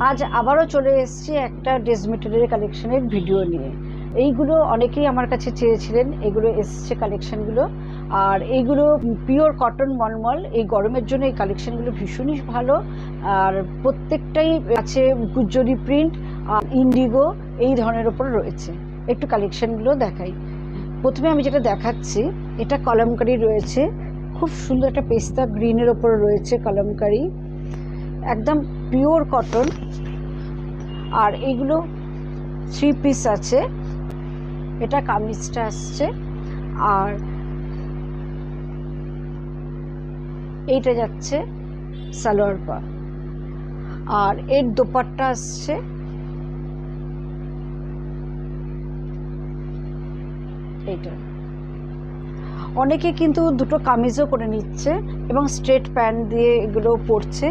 আজ আবারও চলে এসেছি একটা ড্রেস মেটেরিয়াল কালেকশনের ভিডিও নিয়ে। এইগুলো অনেকেই আমার কাছে চেয়েছিলেন, এগুলো এসছে কালেকশনগুলো। আর এইগুলো পিওর কটন মলমল, এই গরমের জন্য এই কালেকশনগুলো ভীষণই ভালো। আর প্রত্যেকটাই আছে গুজ্জরি প্রিন্ট আর ইন্ডিগো এই ধরনের ওপর রয়েছে। একটু কালেকশনগুলো দেখাই। প্রথমে আমি যেটা দেখাচ্ছি, এটা কলমকারি রয়েছে, খুব সুন্দর একটা পেস্তা গ্রিনের ওপর রয়েছে কলমকারি, একদম পিওর কটন। আর এইগুলো 3 পিস আছে, এটা কামিজটা আসছে, আর এইটা যাচ্ছে সালোয়ার পা, আর এর দোপাট্টা আসছে এইটা। অনেকে কিন্তু দুটো কামিজও করে নিচ্ছে এবং স্ট্রেট প্যান্ট দিয়ে এগুলো পরছে,